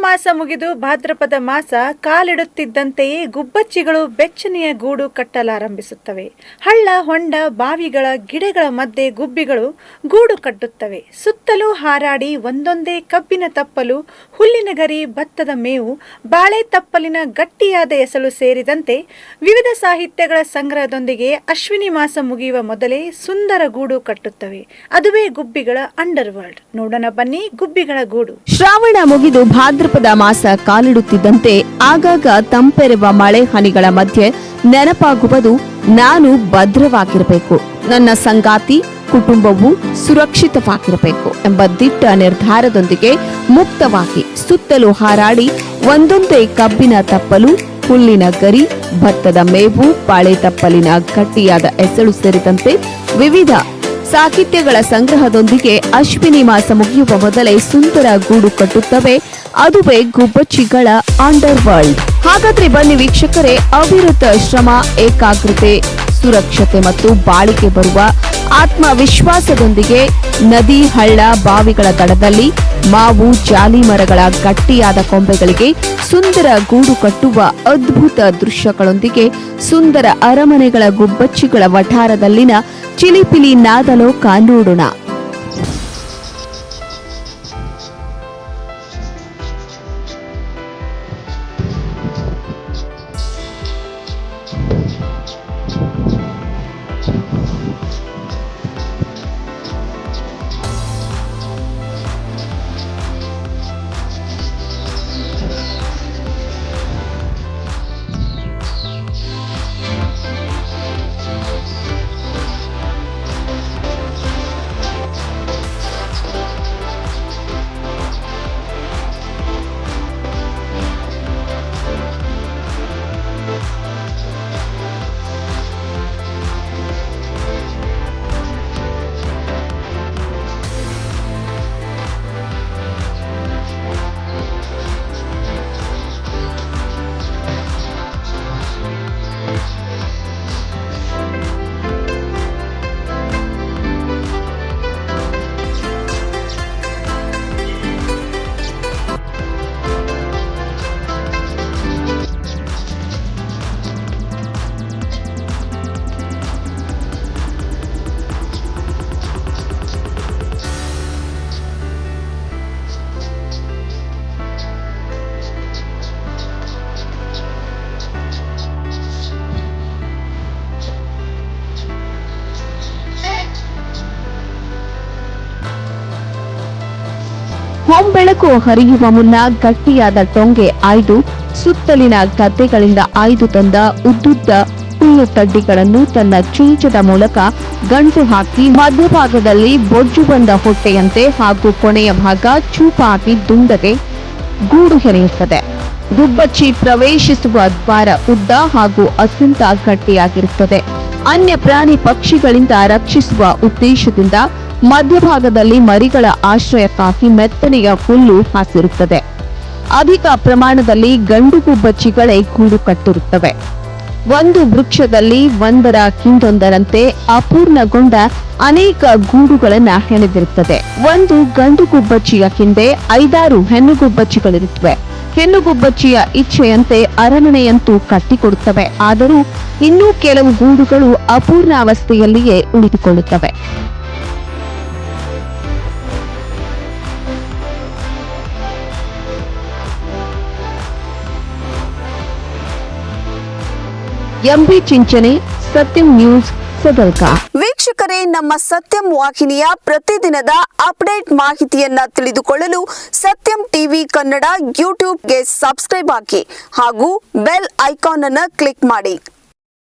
ಮಾಸ ಮುಗಿದು ಭಾದ್ರಪದ ಮಾಸ ಕಾಲಿಡುತ್ತಿದ್ದಂತೆಯೇ ಗುಬ್ಬಚ್ಚಿಗಳು ಬೆಚ್ಚನೆಯ ಗೂಡು ಕಟ್ಟಲಾರಂಭಿಸುತ್ತವೆ. ಹಳ್ಳ, ಹೊಂಡ, ಬಾವಿಗಳ, ಗಿಡಗಳ ಮಧ್ಯೆ ಗುಬ್ಬಿಗಳು ಗೂಡು ಕಟ್ಟುತ್ತವೆ. ಸುತ್ತಲೂ ಹಾರಾಡಿ ಒಂದೊಂದೇ ಕಬ್ಬಿನ ತಪ್ಪಲು, ಹುಲ್ಲಿನ ಗರಿ, ಭತ್ತದ ಮೇವು, ಬಾಳೆ ತಪ್ಪಲಿನ ಗಟ್ಟಿಯಾದ ಎಸಳು ಸೇರಿದಂತೆ ವಿವಿಧ ಸಾಹಿತ್ಯಗಳ ಸಂಗ್ರಹದೊಂದಿಗೆ ಅಶ್ವಿನಿ ಮಾಸ ಮುಗಿಯುವ ಮೊದಲೇ ಸುಂದರ ಗೂಡು ಕಟ್ಟುತ್ತವೆ. ಅದುವೇ ಗುಬ್ಬಿಗಳ ಅಂಡರ್ ವರ್ಲ್ಡ್. ನೋಡೋಣ ಬನ್ನಿ ಗುಬ್ಬಿಗಳ ಗೂಡು. ಶ್ರಾವಣ ಮುಗಿದು ಭಾದ್ರಪದ ಮಾಸ ಕಾಲಿಡುತ್ತಿದ್ದಂತೆ ಆಗಾಗ ತಂಪೆರೆವ ಮಳೆ ಹನಿಗಳ ಮಧ್ಯೆ ನೆನಪಾಗುವುದು ನಾನು ಭದ್ರವಾಗಿರಬೇಕು, ನನ್ನ ಸಂಗಾತಿ ಕುಟುಂಬವು ಸುರಕ್ಷಿತವಾಗಿರಬೇಕು ಎಂಬ ದಿಟ್ಟ ನಿರ್ಧಾರದೊಂದಿಗೆ ಮುಕ್ತವಾಗಿ ಸುತ್ತಲೂ ಹಾರಾಡಿ ಒಂದೊಂದೇ ಕಬ್ಬಿನ ತಪ್ಪಲು, ಹುಲ್ಲಿನ ಗರಿ, ಭತ್ತದ ಮೇವು, ಬಾಳೆ ತಪ್ಪಲಿನ ಗಟ್ಟಿಯಾದ ಎಸಳು ಸೇರಿದಂತೆ ವಿವಿಧ ಸಾಹಿತ್ಯಗಳ ಸಂಗ್ರಹದೊಂದಿಗೆ ಅಶ್ವಿನಿ ಮಾಸ ಮುಗಿಯುವ ಮೊದಲೇ ಸುಂದರ ಗೂಡು ಕಟ್ಟುತ್ತವೆ. ಅದುವೇ ಗುಬ್ಬಚ್ಚಿಗಳ ಅಂಡರ್ ವರ್ಲ್ಡ್. ಹಾಗಾದ್ರೆ ಬನ್ನಿ ವೀಕ್ಷಕರೇ, ಅವಿರತ ಶ್ರಮ, ಏಕಾಗ್ರತೆ, ಸುರಕ್ಷತೆ ಮತ್ತು ಬಾಳಿಕೆ ಬರುವ ಆತ್ಮವಿಶ್ವಾಸದೊಂದಿಗೆ ನದಿ, ಹಳ್ಳ, ಬಾವಿಗಳ ದಡದಲ್ಲಿ ಮಾವು, ಜಾಲಿ ಮರಗಳ ಗಟ್ಟಿಯಾದ ಕೊಂಬೆಗಳಿಗೆ ಸುಂದರ ಗೂಡು ಕಟ್ಟುವ ಅದ್ಭುತ ದೃಶ್ಯಗಳೊಂದಿಗೆ ಸುಂದರ ಅರಮನೆಗಳ ಗುಬ್ಬಚ್ಚಿಗಳ ವಠಾರದಲ್ಲಿನ ಚಿಲಿಪಿಲಿ ನಾದಲೋಕ ನೋಡೋಣ. ಹೊಂಬೆಳಕು ಹರಿಯುವ ಮುನ್ನ ಗಟ್ಟಿಯಾದ ಟೊಂಗೆ ಆಯ್ದು ಸುತ್ತಲಿನ ಗದ್ದೆಗಳಿಂದ ಆಯ್ದು ತಂದ ಉದ್ದುದ್ದ ಹುಲ್ಲು ತಡ್ಡಿಗಳನ್ನು ತನ್ನ ಚೀಚದ ಮೂಲಕ ಗಂಟು ಹಾಕಿ ಮಧ್ಯಭಾಗದಲ್ಲಿ ಬೊಜ್ಜು ಬಂದ ಹೊಟ್ಟೆಯಂತೆ ಹಾಗೂ ಕೊನೆಯ ಭಾಗ ಚೂಪಾಗಿ ದುಂಡಗೆ ಗೂಡು ಹೆಣೆಯುತ್ತದೆ. ಗುಬ್ಬಚ್ಚಿ ಪ್ರವೇಶಿಸುವ ದ್ವಾರ ಉದ್ದ ಹಾಗೂ ಅತ್ಯಂತ ಗಟ್ಟಿಯಾಗಿರುತ್ತದೆ. ಅನ್ಯ ಪ್ರಾಣಿ ಪಕ್ಷಿಗಳಿಂದ ರಕ್ಷಿಸುವ ಉದ್ದೇಶದಿಂದ ಮಧ್ಯಭಾಗದಲ್ಲಿ ಮರಿಗಳ ಆಶ್ರಯಕ್ಕಾಗಿ ಮೆತ್ತನೆಯ ಹುಲ್ಲು ಹಾಸಿರುತ್ತದೆ. ಅಧಿಕ ಪ್ರಮಾಣದಲ್ಲಿ ಗಂಡು ಗುಬ್ಬಚ್ಚಿಗಳೇ ಗೂಡು ಕಟ್ಟಿರುತ್ತವೆ. ಒಂದು ವೃಕ್ಷದಲ್ಲಿ ಒಂದರ ಹಿಂದೊಂದರಂತೆ ಅಪೂರ್ಣಗೊಂಡ ಅನೇಕ ಗೂಡುಗಳನ್ನ ಹೆಣೆದಿರುತ್ತದೆ. ಒಂದು ಗಂಡು ಗುಬ್ಬಚ್ಚಿಯ ಹಿಂದೆ 5-6 ಹೆಣ್ಣು ಗುಬ್ಬಚ್ಚಿಗಳಿರುತ್ತವೆ. ಹೆಣ್ಣು ಗುಬ್ಬಚ್ಚಿಯ ಇಚ್ಛೆಯಂತೆ ಅರಮನೆಯಂತೂ ಕಟ್ಟಿಕೊಡುತ್ತವೆ. ಆದರೂ ಇನ್ನೂ ಕೆಲವು ಗೂಡುಗಳು ಅಪೂರ್ಣಾವಸ್ಥೆಯಲ್ಲಿಯೇ ಉಳಿದುಕೊಳ್ಳುತ್ತವೆ. ಎಂಬಿ ಚಿಂಚನೆ, ಸತ್ಯಂ ನ್ಯೂಸ್, ಸದಲ್ಕ. ವೀಕ್ಷಕರೇ, ನಮ್ಮ ಸತ್ಯಂ ವಾಹಿನಿಯ ಪ್ರತಿದಿನದ ಅಪ್ಡೇಟ್ ಮಾಹಿತಿಯನ್ನ ತಿಳಿದುಕೊಳ್ಳಲು ಸತ್ಯಂ ಟಿವಿ ಕನ್ನಡ ಯೂಟ್ಯೂಬ್ಗೆ ಸಬ್ಸ್ಕ್ರೈಬ್ ಆಗಿ ಹಾಗೂ ಬೆಲ್ ಐಕಾನ್ ಅನ್ನು ಕ್ಲಿಕ್ ಮಾಡಿ.